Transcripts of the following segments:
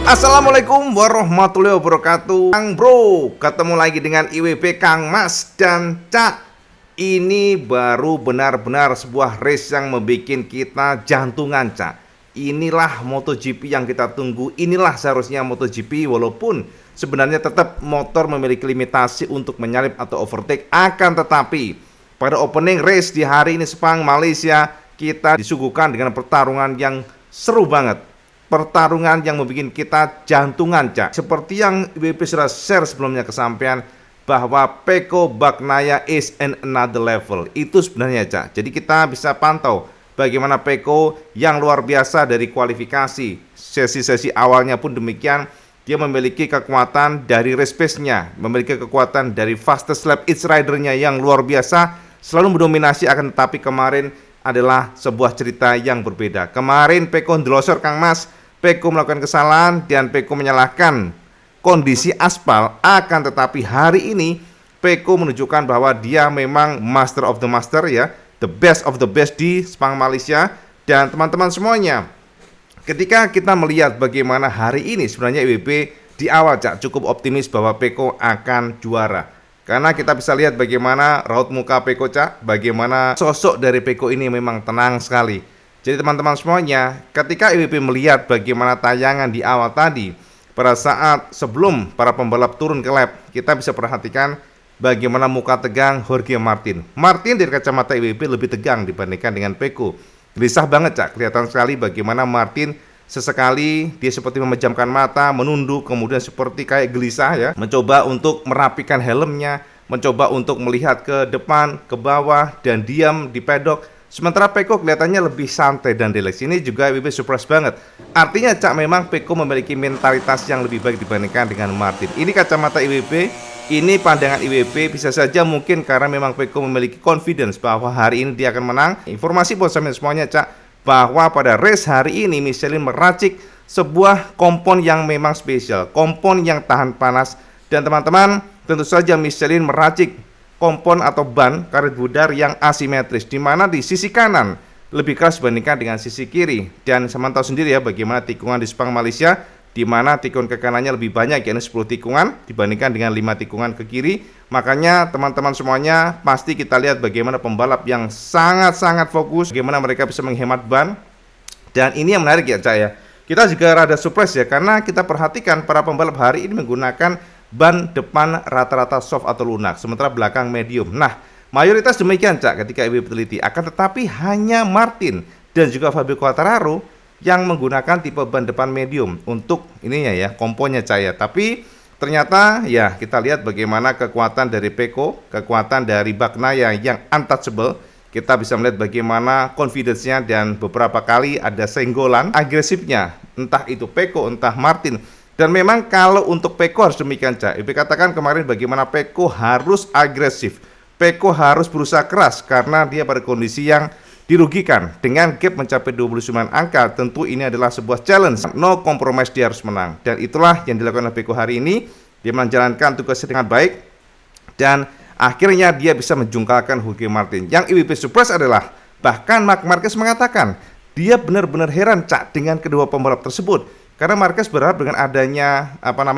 Assalamualaikum warahmatullahi wabarakatuh. Kang Bro, ketemu lagi dengan IWB Kang Mas dan Cak. Ini baru benar-benar sebuah race yang membuat kita jantungan, Cak. Inilah MotoGP yang kita tunggu. Inilah seharusnya MotoGP, walaupun sebenarnya tetap motor memiliki limitasi untuk menyalip atau overtake. Akan tetapi pada opening race di hari ini Sepang Malaysia, kita disuguhkan dengan pertarungan yang seru banget. Pertarungan yang membuat kita jantungan, Cak. Seperti yang IWB sudah share sebelumnya kesampaian bahwa Pecco Bagnaia is in another level. Itu sebenarnya, Cak. Jadi kita bisa pantau bagaimana Pecco yang luar biasa dari kualifikasi. Sesi-sesi awalnya pun demikian. Dia memiliki kekuatan dari race pace-nya, memiliki kekuatan dari fastest lap each rider-nya yang luar biasa, selalu mendominasi. Akan tetapi kemarin adalah sebuah cerita yang berbeda. Kemarin Pecco ndelosor, Kang Mas. Pecco melakukan kesalahan dan Pecco menyalahkan kondisi aspal. Akan tetapi hari ini Pecco menunjukkan bahwa dia memang master of the master, ya, the best of the best di Sepang Malaysia. Dan teman-teman semuanya, ketika kita melihat bagaimana hari ini sebenarnya IWB di awal, Cak, cukup optimis bahwa Pecco akan juara. Karena kita bisa lihat bagaimana raut muka Pecco, Cak, bagaimana sosok dari Pecco ini memang tenang sekali. Jadi teman-teman semuanya, ketika IWB melihat bagaimana tayangan di awal tadi, pada saat sebelum para pembalap turun ke lap, kita bisa perhatikan bagaimana muka tegang Jorge Martin. Martin dari kacamata IWB lebih tegang dibandingkan dengan Pecco. Gelisah banget, Cak, kelihatan sekali bagaimana Martin sesekali dia seperti memejamkan mata, menunduk, kemudian seperti kayak gelisah, ya, mencoba untuk merapikan helmnya, mencoba untuk melihat ke depan, ke bawah, dan diam di pedok. Sementara Pecco kelihatannya lebih santai dan rileks. Ini juga IWB surprise banget. Artinya, Cak, memang Pecco memiliki mentalitas yang lebih baik dibandingkan dengan Martin. Ini kacamata IWB, ini pandangan IWB. Bisa saja mungkin karena memang Pecco memiliki confidence bahwa hari ini dia akan menang. Informasi buat sampean semuanya, Cak, bahwa pada race hari ini Michelin meracik sebuah kompon yang memang spesial, kompon yang tahan panas. Dan teman-teman, tentu saja Michelin meracik kompon atau ban karet budar yang asimetris, di mana di sisi kanan lebih keras dibandingkan dengan sisi kiri. Dan teman tahu sendiri ya bagaimana tikungan di Sepang Malaysia, di mana tikungan ke kanannya lebih banyak, yakni 10 tikungan dibandingkan dengan 5 tikungan ke kiri. Makanya teman-teman semuanya pasti kita lihat bagaimana pembalap yang sangat-sangat fokus, bagaimana mereka bisa menghemat ban. Dan ini yang menarik, ya, Cak, ya. Kita juga rada surprise, ya, karena kita perhatikan para pembalap hari ini menggunakan ban depan rata-rata soft atau lunak, sementara belakang medium. Nah, mayoritas demikian, Cak, ketika IWB teliti. Akan tetapi hanya Martin dan juga Fabio Quartararo yang menggunakan tipe ban depan medium untuk ininya, ya, komponnya, Cak, ya. Tapi ternyata, ya, kita lihat bagaimana kekuatan dari Pecco, kekuatan dari Bagnaia yang untouchable. Kita bisa melihat bagaimana confidence-nya dan beberapa kali ada senggolan agresifnya, entah itu Pecco, entah Martin. Dan memang kalau untuk Pecco harus demikian, Cak. IWB katakan kemarin bagaimana Pecco harus agresif. Pecco harus berusaha keras karena dia pada kondisi yang dirugikan. Dengan gap mencapai 29 angka, tentu ini adalah sebuah challenge. No compromise, dia harus menang. Dan itulah yang dilakukan oleh Pecco hari ini. Dia menjalankan tugasnya dengan baik. Dan akhirnya dia bisa menjungkalkan Jorge Martin. Yang IWB surprise adalah bahkan Marc Marquez mengatakan dia benar-benar heran, Cak, dengan kedua pembalap tersebut. Karena Marquez berharap dengan adanya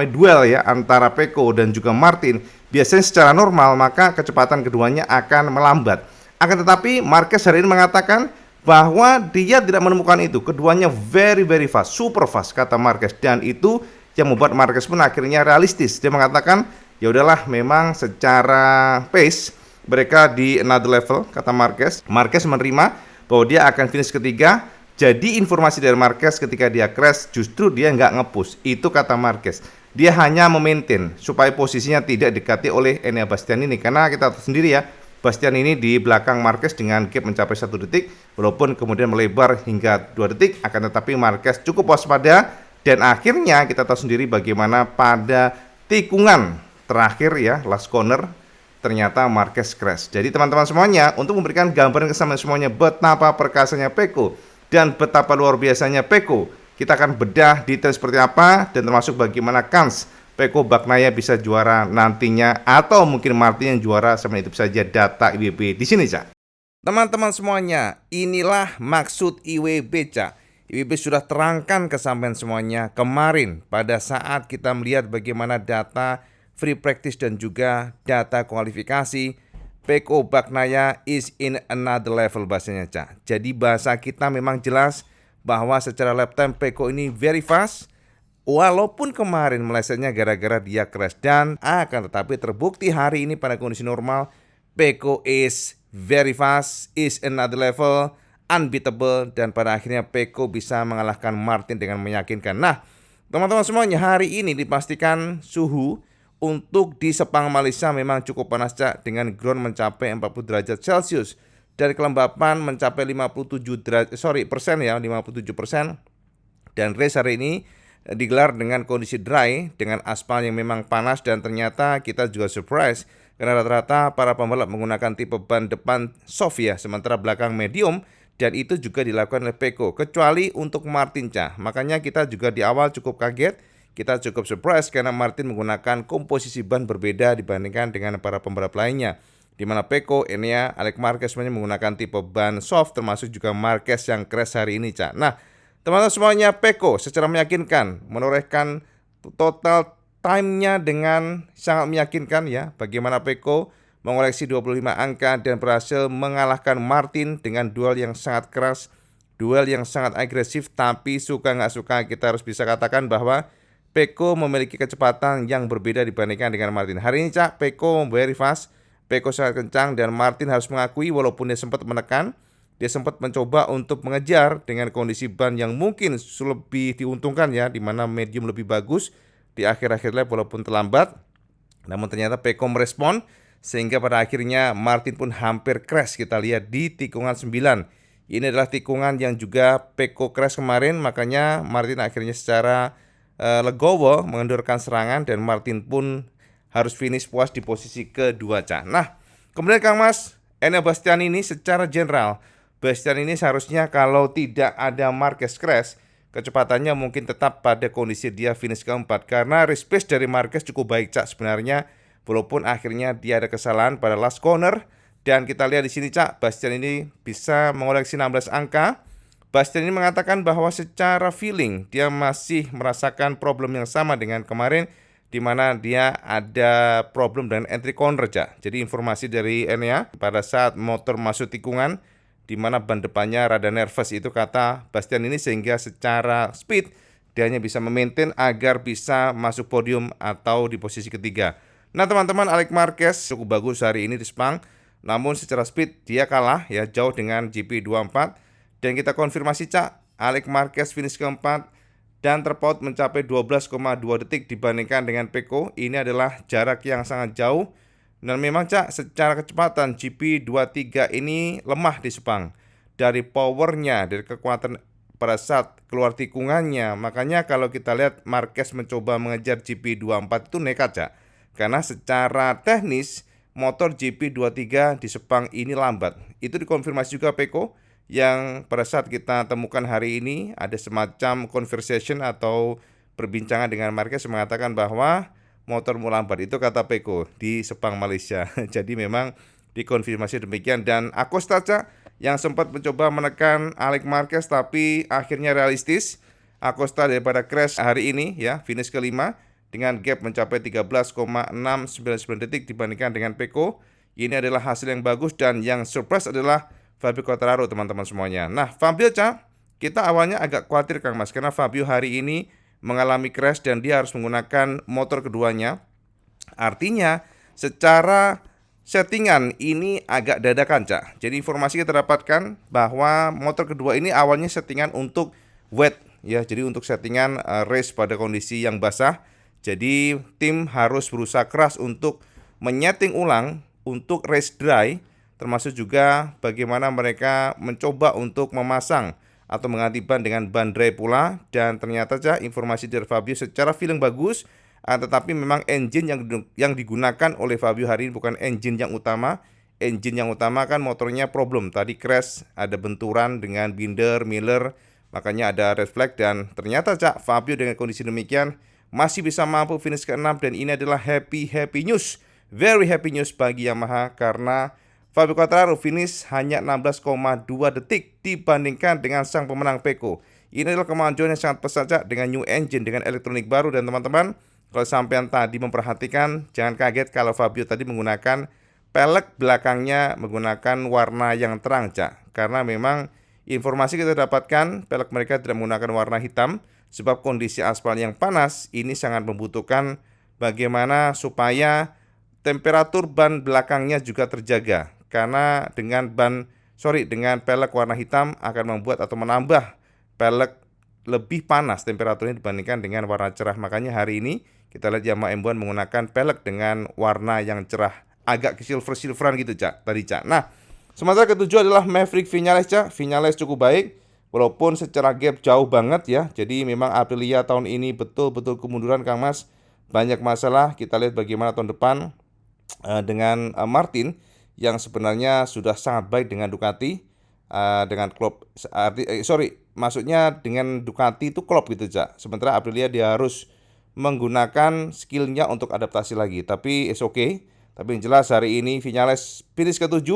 duel, ya, antara Pecco dan juga Martin, biasanya secara normal maka kecepatan keduanya akan melambat. Akan tetapi Marquez hari ini mengatakan bahwa dia tidak menemukan itu. Keduanya very fast, super fast, kata Marquez. Dan itu yang membuat Marquez pun akhirnya realistis. Dia mengatakan, ya udahlah, memang secara pace mereka di another level, kata Marquez. Marquez menerima bahwa dia akan finish ketiga. Jadi informasi dari Marquez ketika dia crash, justru dia nggak nge-push. Itu kata Marquez. Dia hanya memaintain supaya posisinya tidak dekati oleh Enea Bastianini. Karena kita tahu sendiri, ya, Bastianini di belakang Marquez dengan gap mencapai 1 detik, walaupun kemudian melebar hingga 2 detik. Akan tetapi Marquez cukup waspada. Dan akhirnya kita tahu sendiri bagaimana pada tikungan terakhir, ya, last corner, ternyata Marquez crash. Jadi teman-teman semuanya, untuk memberikan gambaran kesamaan semuanya betapa perkasanya Pecco dan betapa luar biasanya Pecco, kita akan bedah detail seperti apa dan termasuk bagaimana kans Pecco Bagnaia bisa juara nantinya, atau mungkin Martin yang juara. Sama itu saja data IWB di sini, Cak. Teman-teman semuanya, inilah maksud IWB, Cak. IWB sudah terangkan ke sampean semuanya kemarin pada saat kita melihat bagaimana data free practice dan juga data kualifikasi. Peko Bagnaia is in another level bahasanya, Cak. Jadi bahasa kita memang jelas bahwa secara lap time Peko ini very fast. Walaupun kemarin melesetnya gara-gara dia crash, dan akan tetapi terbukti hari ini pada kondisi normal Peko is very fast, is another level, unbeatable, dan pada akhirnya Peko bisa mengalahkan Martin dengan meyakinkan. Nah, teman-teman semuanya, hari ini dipastikan suhu untuk di Sepang Malaysia memang cukup panas, Cak, dengan ground mencapai 40 derajat Celcius dan kelembapan mencapai 57% ya, 57%. Dan race hari ini digelar dengan kondisi dry dengan aspal yang memang panas, dan ternyata kita juga surprise karena rata-rata para pembalap menggunakan tipe ban depan soft ya, sementara belakang medium, dan itu juga dilakukan oleh Peko kecuali untuk Martin, Cah. Makanya kita juga di awal cukup kaget, kita cukup surprise karena Martin menggunakan komposisi ban berbeda dibandingkan dengan para pembalap lainnya, di mana Peko, Enea, Alex Marquez semuanya menggunakan tipe ban soft, termasuk juga Marquez yang crash hari ini, Cah. Nah, teman-teman semuanya, Peko secara meyakinkan menorehkan total time-nya dengan sangat meyakinkan ya. Bagaimana Peko mengoleksi 25 angka dan berhasil mengalahkan Martin dengan duel yang sangat keras, duel yang sangat agresif, tapi suka nggak suka kita harus bisa katakan bahwa Peko memiliki kecepatan yang berbeda dibandingkan dengan Martin. Hari ini, Cak, Peko very fast, Peko sangat kencang, dan Martin harus mengakui walaupun dia sempat menekan, dia sempat mencoba untuk mengejar dengan kondisi ban yang mungkin lebih diuntungkan ya, di mana medium lebih bagus di akhir-akhir lap walaupun terlambat. Namun ternyata Peko merespon sehingga pada akhirnya Martin pun hampir crash. Kita lihat di tikungan 9. Ini adalah tikungan yang juga Peko crash kemarin, makanya Martin akhirnya secara legowo mengendurkan serangan dan Martin pun harus finish puas di posisi kedua, Cah. Nah, kemudian Kang Mas, Enea Bastian ini secara general, Bastian ini seharusnya kalau tidak ada Marquez crash, kecepatannya mungkin tetap pada kondisi dia finish keempat, karena race pace dari Marquez cukup baik, Cak, sebenarnya, walaupun akhirnya dia ada kesalahan pada last corner. Dan kita lihat di sini, Cak, Bastian ini bisa mengoleksi 16 angka. Bastian ini mengatakan bahwa secara feeling dia masih merasakan problem yang sama dengan kemarin, di mana dia ada problem dengan entry corner, Cak. Jadi informasi dari Enea pada saat motor masuk tikungan, di mana ban depannya rada nervous, itu kata Bastian ini, sehingga secara speed dia hanya bisa memaintain agar bisa masuk podium atau di posisi ketiga. Nah, teman-teman, Alex Marquez cukup bagus hari ini di Sepang, namun secara speed dia kalah ya, jauh dengan GP24, dan kita konfirmasi, Cak, Alex Marquez finish keempat dan terpaut mencapai 12,2 detik dibandingkan dengan Peko. Ini adalah jarak yang sangat jauh. Dan memang, Cak, secara kecepatan GP23 ini lemah di Sepang. Dari powernya, dari kekuatan pada saat keluar tikungannya. Makanya kalau kita lihat Marquez mencoba mengejar GP24 itu nekat, Cak. Karena secara teknis motor GP23 di Sepang ini lambat. Itu dikonfirmasi juga Peko, yang pada saat kita temukan hari ini ada semacam conversation atau perbincangan dengan Marquez mengatakan bahwa motormu lambat, itu kata Peko di Sepang Malaysia. Jadi memang dikonfirmasi demikian. Dan Acosta, Cak, yang sempat mencoba menekan Alex Marquez tapi akhirnya realistis. Acosta daripada crash hari ini ya, finish kelima dengan gap mencapai 13,699 detik dibandingkan dengan Peko. Ini adalah hasil yang bagus, dan yang surprise adalah Fabio Quartararo, teman-teman semuanya. Nah, Fabio, Cak, kita awalnya agak khawatir, Kang Mas, karena Fabio hari ini mengalami crash dan dia harus menggunakan motor keduanya. Artinya secara settingan ini agak dadakan, Cak. Jadi informasi kita dapatkan bahwa motor kedua ini awalnya settingan untuk wet ya, jadi untuk settingan race pada kondisi yang basah. Jadi tim harus berusaha keras untuk menyeting ulang untuk race dry, termasuk juga bagaimana mereka mencoba untuk memasang atau mengganti ban dengan ban dry pula. Dan ternyata, Cak, informasi dari Fabio secara feeling bagus, tetapi memang engine yang digunakan oleh Fabio hari ini bukan engine yang utama. Engine yang utama kan motornya problem, tadi crash, ada benturan dengan Binder, Miller, makanya ada red flag. Dan ternyata, Cak, Fabio dengan kondisi demikian masih bisa mampu finish ke-6, dan ini adalah happy news, very happy news bagi Yamaha, karena Fabio Quartararo finish hanya 16,2 detik dibandingkan dengan sang pemenang Peko. Ini adalah kemajuan yang sangat pesat, Cak, dengan new engine, dengan elektronik baru. Dan teman-teman, kalau sampean tadi memperhatikan, jangan kaget kalau Fabio tadi menggunakan pelek belakangnya menggunakan warna yang terang, Cak. Karena memang informasi kita dapatkan, pelek mereka tidak menggunakan warna hitam, sebab kondisi aspal yang panas ini sangat membutuhkan bagaimana supaya temperatur ban belakangnya juga terjaga. Karena dengan pelek warna hitam akan membuat atau menambah pelek lebih panas temperaturnya dibandingkan dengan warna cerah. Makanya hari ini kita lihat Yamaha M1 menggunakan pelek dengan warna yang cerah, agak silveran gitu, Cak, tadi, Cak. Nah, sementara ketujuh adalah Maverick Viñales, Cak. Viñales cukup baik walaupun secara gap jauh banget ya. Jadi memang Aprilia tahun ini betul-betul kemunduran, Kang Mas. Banyak masalah. Kita lihat bagaimana tahun depan dengan Martin yang sebenarnya sudah sangat baik dengan Ducati, dengan klub maksudnya dengan Ducati itu klub gitu, Cak. Sementara Aprilia dia harus menggunakan skillnya untuk adaptasi lagi. Tapi it's okay. Tapi yang jelas hari ini Viñales finish ke-7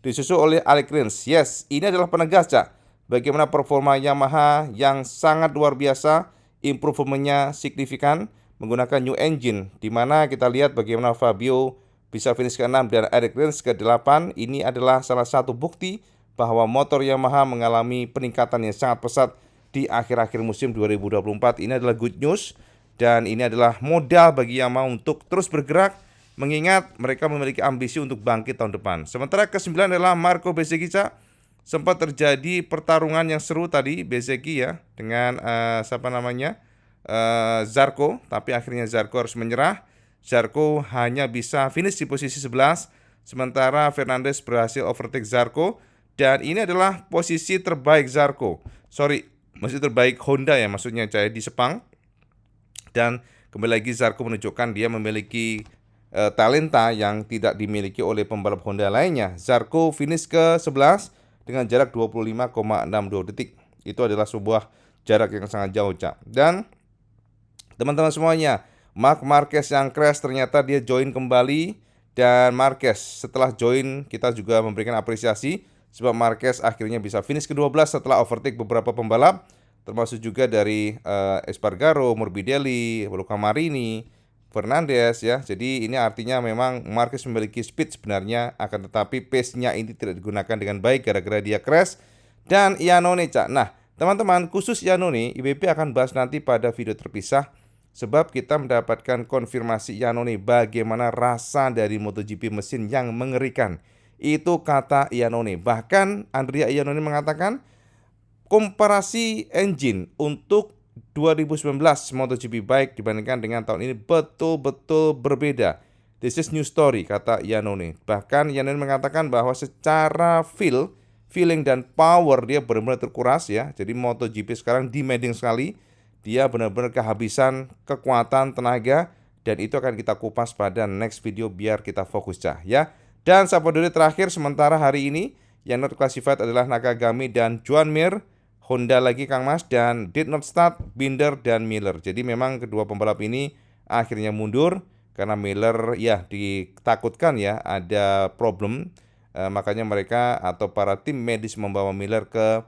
disusul oleh Alex Rins. Yes, ini adalah penegas, Cak, bagaimana performa Yamaha yang sangat luar biasa, improvementnya signifikan menggunakan new engine, di mana kita lihat bagaimana Fabio bisa finish ke-6 dan Alex Rins ke-8. Ini adalah salah satu bukti bahwa motor Yamaha mengalami peningkatan yang sangat pesat di akhir-akhir musim 2024. Ini adalah good news dan ini adalah modal bagi Yamaha untuk terus bergerak, mengingat mereka memiliki ambisi untuk bangkit tahun depan. Sementara ke-9 adalah Marco Bezzecchi, Cak. Sempat terjadi pertarungan yang seru tadi Bezzecchi ya dengan Zarco, tapi akhirnya Zarco harus menyerah. Zarco hanya bisa finish di posisi 11, sementara Fernandez berhasil overtake Zarco. Dan ini adalah posisi terbaik masih terbaik Honda ya, maksudnya di Sepang. Dan kembali lagi Zarco menunjukkan dia memiliki talenta yang tidak dimiliki oleh pembalap Honda lainnya. Zarco finish ke-11 dengan jarak 25,62 detik. Itu adalah sebuah jarak yang sangat jauh, Cak. Dan teman-teman semuanya, Marc Marquez yang crash ternyata dia join kembali. Dan Marquez setelah join kita juga memberikan apresiasi, sebab Marquez akhirnya bisa finish ke-12 setelah overtake beberapa pembalap, termasuk juga dari Espargaro, Morbidelli, Luca Marini, Fernandez ya. Jadi ini artinya memang Marquez memiliki speed sebenarnya, akan tetapi pace-nya ini tidak digunakan dengan baik gara-gara dia crash. Dan Iannone, Cak. Nah, teman-teman, khusus Iannone, IWP akan bahas nanti pada video terpisah, sebab kita mendapatkan konfirmasi Iannone bagaimana rasa dari MotoGP mesin yang mengerikan. Itu kata Iannone. Bahkan Andrea Iannone mengatakan komparasi engine untuk 2019 MotoGP bike dibandingkan dengan tahun ini betul-betul berbeda. This is new story, kata Iannone. Bahkan Iannone mengatakan bahwa secara feeling dan power dia benar-benar terkuras ya. Jadi MotoGP sekarang demanding sekali. Dia benar-benar kehabisan kekuatan, tenaga, dan itu akan kita kupas pada next video biar kita fokus, Cak, ya. Dan Sapodori terakhir sementara hari ini yang not classified adalah Nakagami dan Joan Mir. Honda lagi, Kang Mas, dan did not start Binder dan Miller. Jadi memang kedua pembalap ini akhirnya mundur karena Miller ya ditakutkan ya ada problem. Makanya mereka atau para tim medis membawa Miller ke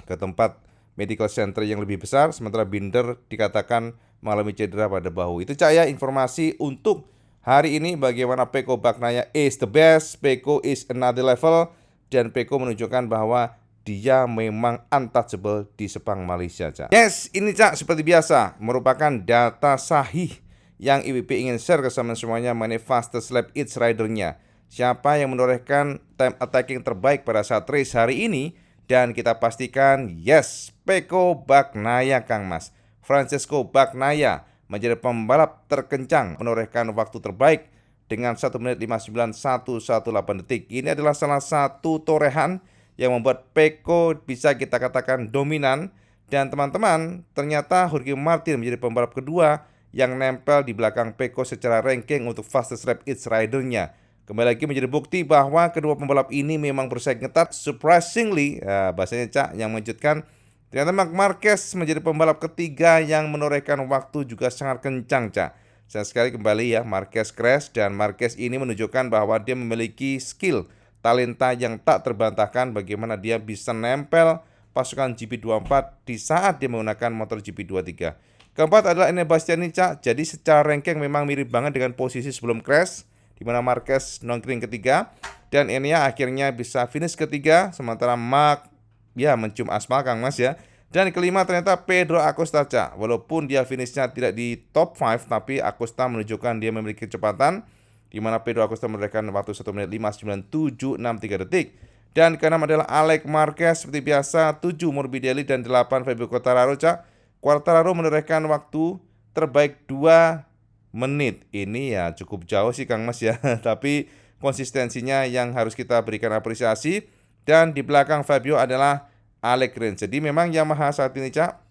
ke tempat medical center yang lebih besar, sementara Binder dikatakan mengalami cedera pada bahu. Itu, Cak, ya, informasi untuk hari ini bagaimana Pecco Bagnaia is the best, Pecco is another level, dan Pecco menunjukkan bahwa dia memang untouchable di Sepang Malaysia, Cak. Yes, ini, Cak, seperti biasa merupakan data sahih yang IWP ingin share ke semuanya mengenai fastest lap each ridernya. Siapa yang menorehkan time attacking terbaik pada saat race hari ini, dan kita pastikan yes, Pecco Bagnaia, Kang Mas. Francesco Bagnaia menjadi pembalap terkencang menorehkan waktu terbaik dengan 1 menit 59.118 detik. Ini adalah salah satu torehan yang membuat Pecco bisa kita katakan dominan. Dan teman-teman, ternyata Jorge Martin menjadi pembalap kedua yang nempel di belakang Pecco secara ranking untuk fastest lap each ridernya. Kembali lagi menjadi bukti bahwa kedua pembalap ini memang bersaing ketat. Surprisingly, bahasanya, Cak, yang mengejutkan, ternyata Marc Marquez menjadi pembalap ketiga yang menorehkan waktu juga sangat kencang, Cak. Sayang sekali kembali ya, Marquez crash, dan Marquez ini menunjukkan bahwa dia memiliki skill, talenta yang tak terbantahkan bagaimana dia bisa nempel pasukan GP24 di saat dia menggunakan motor GP23. Keempat adalah Enea Bastianini, Cak. Jadi secara ranking memang mirip banget dengan posisi sebelum crash, di mana Marquez nongkring ketiga dan Enea akhirnya bisa finish ketiga, sementara Mark ya mencium aspal Kang Mas ya. Dan kelima ternyata Pedro Acosta, Cak. Walaupun dia finishnya tidak di top 5, tapi Acosta menunjukkan dia memiliki kecepatan, di mana Pedro Acosta menorehkan waktu 1 menit 59.763 detik. Dan keenam adalah Alex Marquez seperti biasa, 7 Morbidelli dan 8 Fabio Quartararo, Cak. Quartararo menorehkan waktu terbaik 2 menit. Ini ya cukup jauh sih Kang Mas ya, tapi konsistensinya yang harus kita berikan apresiasi. Dan di belakang Fabio adalah Alex Rins. Jadi memang Yamaha saat ini, Cak,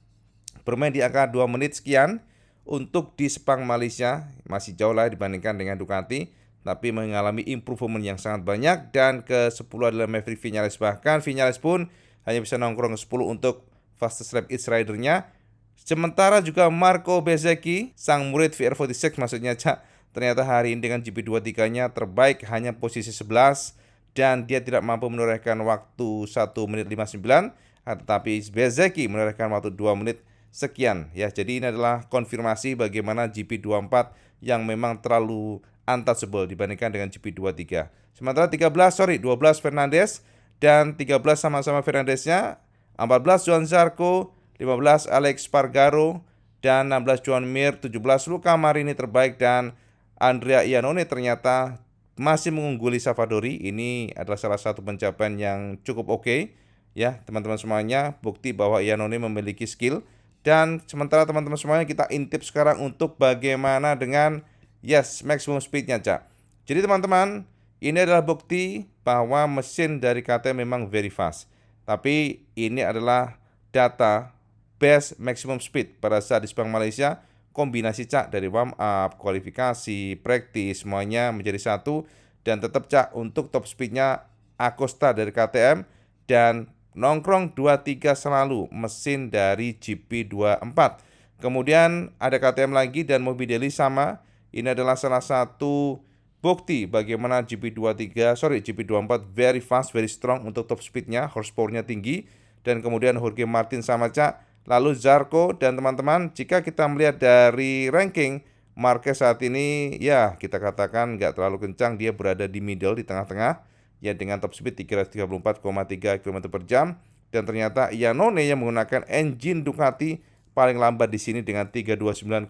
bermain di angka 2 menit sekian untuk di Sepang Malaysia. Masih jauh lah dibandingkan dengan Ducati, tapi mengalami improvement yang sangat banyak. Dan ke-10 adalah Maverick Viñales. Bahkan Viñales pun hanya bisa nongkrong ke-10 untuk fastest lap each ridernya. Sementara juga Marco Bezzecchi, sang murid VR46 maksudnya, Cak, ternyata hari ini dengan GP23-nya terbaik, hanya posisi 11. Dan dia tidak mampu menorehkan waktu 1 menit 59, tetapi Bezzecchi menorehkan waktu 2 menit sekian ya. Jadi ini adalah konfirmasi bagaimana GP24 yang memang terlalu untouchable dibandingkan dengan GP23. Sementara 12 Fernandez dan 13 sama-sama Fernandeznya, 14 Johann Zarco, 15 Alex Spargaro, dan 16 Joan Mir, 17 Luca Marini terbaik, dan Andrea Iannone ternyata masih mengungguli Savadori. Ini adalah salah satu pencapaian yang cukup oke ya teman-teman semuanya, bukti bahwa Iannone memiliki skill. Dan sementara teman-teman semuanya, kita intip sekarang untuk bagaimana dengan maximum speednya, Cak. Jadi teman-teman, ini adalah bukti bahwa mesin dari KTM memang very fast. Tapi ini adalah data best maximum speed pada saat di Sepang Malaysia. Kombinasi, Cak, dari warm up, kualifikasi, practice, semuanya menjadi satu. Dan tetap, Cak, untuk top speednya Acosta dari KTM dan nongkrong 23 selalu mesin dari GP24. Kemudian ada KTM lagi dan Morbidelli sama. Ini adalah salah satu bukti bagaimana GP24 very fast, very strong untuk top speednya, horsepower-nya tinggi. Dan kemudian Jorge Martin sama, Cak. Lalu Zarco. Dan teman-teman, jika kita melihat dari ranking, Marquez saat ini ya kita katakan nggak terlalu kencang, dia berada di middle, di tengah-tengah ya, dengan top speed 334,3 km per jam. Dan ternyata Iannone yang menggunakan engine Ducati paling lambat di sini dengan 329,2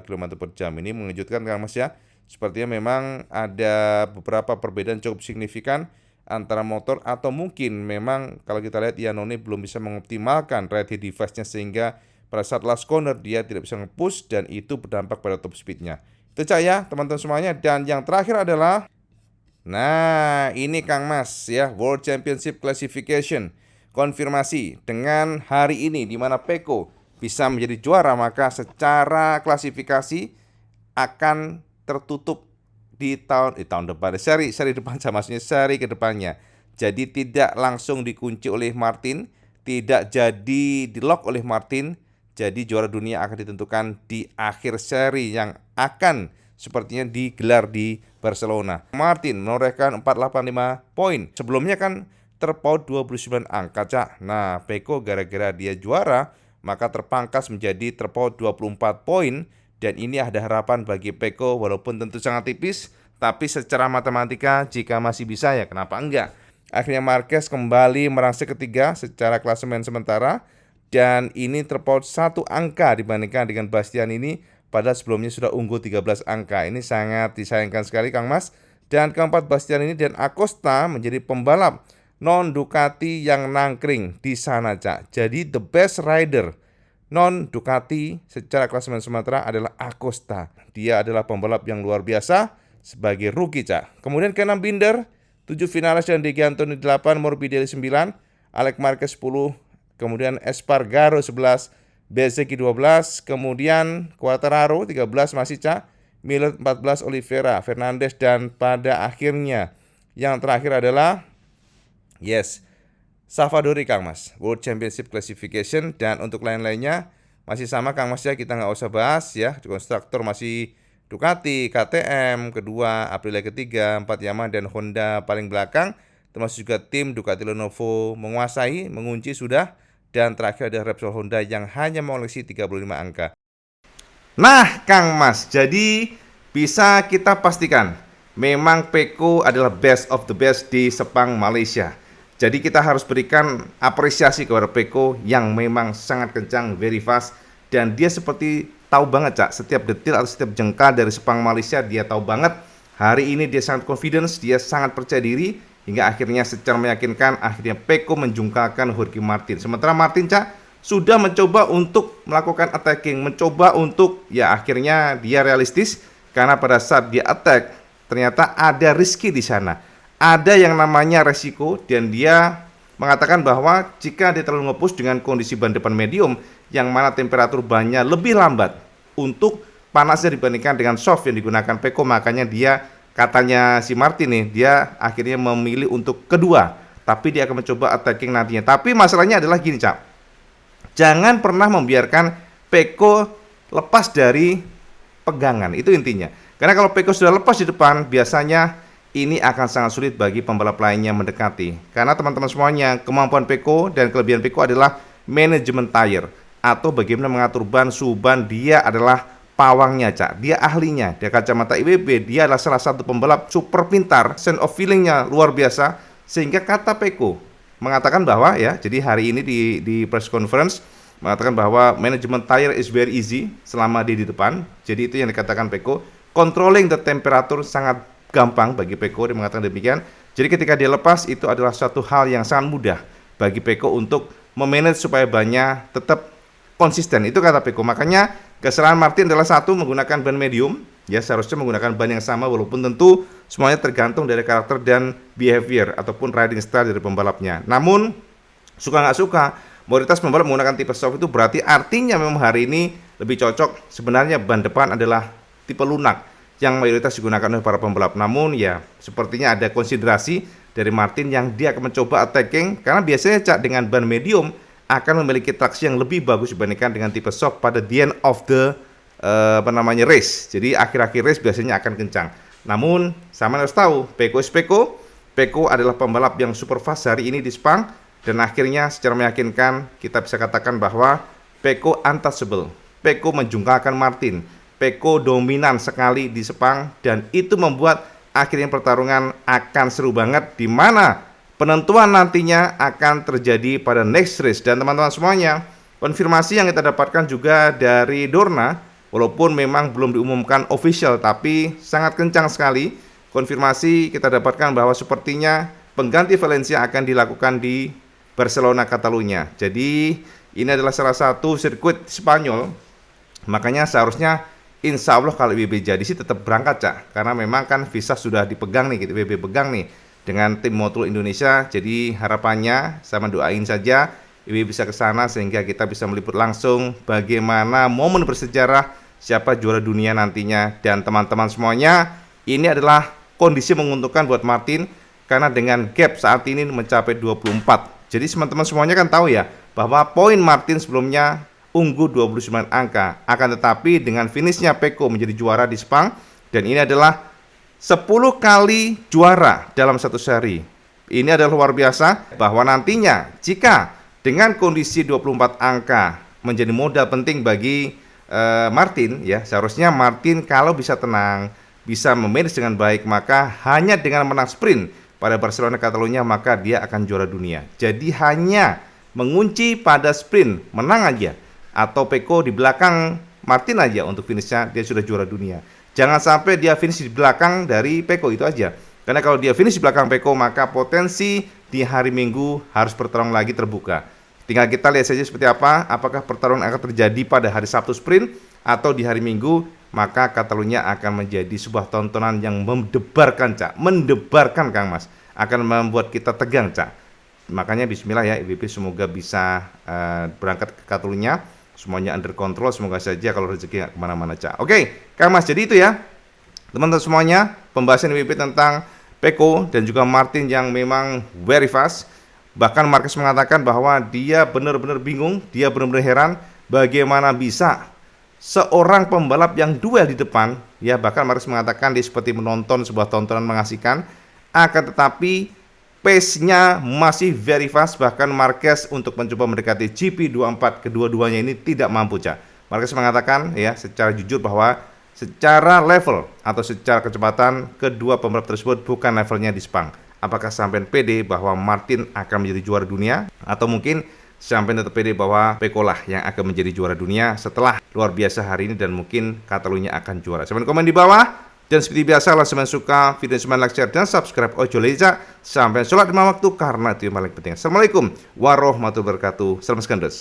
km per jam. Ini mengejutkan Kang Mas ya. Sepertinya memang ada beberapa perbedaan cukup signifikan antara motor, atau mungkin memang kalau kita lihat Iannone belum bisa mengoptimalkan ride device-nya, sehingga pada saat last corner dia tidak bisa nge-push dan itu berdampak pada top speed-nya. Itu, Cak, ya teman-teman semuanya. Dan yang terakhir adalah, nah ini Kang Mas ya, World Championship Classification. Konfirmasi dengan hari ini di mana Pecco bisa menjadi juara, maka secara klasifikasi akan tertutup di tahun depan, seri depan, maksudnya seri kedepannya. Jadi tidak langsung dikunci oleh Martin, tidak jadi di lock oleh Martin. Jadi juara dunia akan ditentukan di akhir seri yang akan sepertinya digelar di Barcelona. Martin menorehkan 485 poin. Sebelumnya kan terpaut 29 angka, Cak. Nah, Pecco gara-gara dia juara, maka terpangkas menjadi terpaut 24 poin. Dan ini ada harapan bagi Pecco, walaupun tentu sangat tipis, tapi secara matematika jika masih bisa ya kenapa enggak. Akhirnya Marquez kembali merangsek ketiga secara klasemen sementara, dan ini terpaut 1 angka dibandingkan dengan Bastianini, padahal sebelumnya sudah unggul 13 angka. Ini sangat disayangkan sekali Kang Mas. Dan keempat, Bastianini dan Acosta menjadi pembalap non Ducati yang nangkring di sana, Cak. Jadi the best rider non Ducati secara klasemen sementara adalah Acosta. Dia adalah pembalap yang luar biasa sebagai rookie, Cak. Kemudian ke-6 Binder, 7 Viñales dan De Giannantonio 8, Morbidelli 9, Alex Marquez 10, kemudian Espargaro 11, Bezzecchi 12, kemudian Quartararo 13 masih, Cak, Miller 14, Oliveira, Fernandez, dan pada akhirnya yang terakhir adalah Savadori, Kang Mas, World Championship Classification. Dan untuk lain-lainnya masih sama Kang Mas ya, kita nggak usah bahas ya. Konstruktor masih Ducati, KTM kedua, Aprilia ketiga, 4 Yamaha, dan Honda paling belakang. termasuk juga tim Ducati Lenovo menguasai, mengunci sudah, dan terakhir ada Repsol Honda yang hanya mengoleksi 35 angka. Nah, Kang Mas, jadi bisa kita pastikan memang Peko adalah best of the best di Sepang Malaysia. Jadi kita harus berikan apresiasi kepada Peko yang memang sangat kencang, very fast, dan dia seperti tahu banget Cak, setiap detil atau setiap jengkal dari Sepang Malaysia dia tahu banget. Hari ini dia sangat confidence, dia sangat percaya diri, hingga akhirnya secara meyakinkan akhirnya Peko menjungkalkan Jorge Martin. Sementara Martin Cak sudah mencoba untuk melakukan attacking, mencoba untuk ya akhirnya dia realistis karena pada saat dia attack ternyata ada risky di sana. Ada yang namanya resiko dan dia mengatakan bahwa jika dia terlalu nge-push dengan kondisi ban depan medium yang mana temperatur bannya lebih lambat untuk panasnya dibandingkan dengan soft yang digunakan Peko, makanya dia katanya si Martin nih dia akhirnya memilih untuk kedua, tapi dia akan mencoba attacking nantinya. Tapi masalahnya adalah gini Cak, jangan pernah membiarkan Peko lepas dari pegangan, itu intinya. Karena kalau Peko sudah lepas di depan, biasanya ini akan sangat sulit bagi pembalap lainnya mendekati. Karena teman-teman semuanya, kemampuan Peko dan kelebihan Peko adalah manajemen tire atau bagaimana mengatur ban, suhu ban. Dia adalah pawangnya Cak, dia ahlinya. Dia kacamata IWB, dia adalah salah satu pembalap super pintar, sense of feelingnya luar biasa. Sehingga kata Peko mengatakan bahwa ya, jadi hari ini di press conference mengatakan bahwa manajemen tire is very easy selama dia di depan. Jadi itu yang dikatakan Peko. Controlling the temperature sangat gampang bagi Peko, dia mengatakan demikian. Jadi ketika dia lepas itu adalah suatu hal yang sangat mudah bagi Peko untuk memanage supaya bannya tetap konsisten. Itu kata Peko. Makanya kesalahan Martin adalah satu, menggunakan ban medium. Ya seharusnya menggunakan ban yang sama, walaupun tentu semuanya tergantung dari karakter dan behavior ataupun riding style dari pembalapnya. Namun suka nggak suka, mayoritas pembalap menggunakan tipe soft itu berarti artinya memang hari ini lebih cocok. Sebenarnya ban depan adalah tipe lunak yang mayoritas digunakan oleh para pembalap. Namun ya sepertinya ada konsiderasi dari Martin yang dia akan mencoba attacking, karena biasanya Cak dengan ban medium akan memiliki traksi yang lebih bagus dibandingkan dengan tipe soft pada the end of the race. Jadi akhir-akhir race biasanya akan kencang. Namun sama harus tahu, Peko is Peko. Peko adalah pembalap yang super fast hari ini di Sepang, dan akhirnya secara meyakinkan kita bisa katakan bahwa Peko untouchable. Peko menjungkalkan Martin. Peko dominan sekali di Sepang, dan itu membuat akhirnya pertarungan akan seru banget, di mana penentuan nantinya akan terjadi pada next race. Dan teman-teman semuanya, konfirmasi yang kita dapatkan juga dari Dorna, walaupun memang belum diumumkan official, tapi sangat kencang sekali konfirmasi kita dapatkan bahwa sepertinya pengganti Valencia akan dilakukan di Barcelona, Catalunya. Jadi ini adalah salah satu sirkuit Spanyol, makanya seharusnya insya Allah kalau IWB jadi sih tetap berangkat Cak, karena memang kan visa sudah dipegang nih, gitu, IWB pegang nih dengan tim Motul Indonesia. Jadi harapannya sama doain saja IWB bisa ke sana sehingga kita bisa meliput langsung bagaimana momen bersejarah siapa juara dunia nantinya. Dan teman-teman semuanya, ini adalah kondisi menguntungkan buat Martin karena dengan gap saat ini mencapai 24. Jadi teman-teman semuanya kan tahu ya bahwa poin Martin sebelumnya unggul 29 angka. Akan tetapi dengan finishnya Peko menjadi juara di Sepang, dan ini adalah 10 kali juara dalam satu seri. Ini adalah luar biasa, bahwa nantinya jika dengan kondisi 24 angka menjadi modal penting bagi Martin, ya seharusnya Martin kalau bisa tenang, bisa memanage dengan baik, maka hanya dengan menang sprint pada Barcelona Catalunya maka dia akan juara dunia. Jadi hanya mengunci pada sprint, menang aja, atau Peko di belakang Martin aja untuk finishnya, dia sudah juara dunia. Jangan sampai dia finish di belakang dari Peko, itu aja. Karena kalau dia finish di belakang Peko, maka potensi di hari Minggu harus pertarungan lagi terbuka. Tinggal kita lihat saja seperti apa, apakah pertarungan akan terjadi pada hari Sabtu sprint atau di hari Minggu. Maka Catalunya akan menjadi sebuah tontonan yang mendebarkan Cak, mendebarkan Kang Mas, akan membuat kita tegang Cak. Makanya bismillah ya, IWB semoga bisa berangkat ke Catalunya, semuanya under control, semoga saja kalau rezeki nggak kemana-mana Cak. Oke, Kang Mas, jadi itu ya teman-teman semuanya, pembahasan IWB tentang Peko dan juga Martin yang memang very fast. Bahkan Marquez mengatakan bahwa dia benar-benar bingung, dia benar-benar heran bagaimana bisa seorang pembalap yang duel di depan, ya bahkan Marquez mengatakan dia seperti menonton sebuah tontonan mengasihkan, akan tetapi pace-nya masih very fast, bahkan Marquez untuk mencoba mendekati GP24 kedua-duanya ini tidak mampu, Cak. Marquez mengatakan ya secara jujur bahwa secara level atau secara kecepatan kedua pembalap tersebut bukan levelnya di Sepang. Apakah sampean pede bahwa Martin akan menjadi juara dunia, atau mungkin sampean tetap pede bahwa Pecco lah yang akan menjadi juara dunia setelah luar biasa hari ini dan mungkin Catalunya akan juara? Sampean komen di bawah. Dan seperti biasa, kalau sampean suka video sampean like, share, dan subscribe ojo leca sampai sholat 5 waktu karena itu yang paling penting. Assalamualaikum warahmatullahi wabarakatuh. Salam sekandos.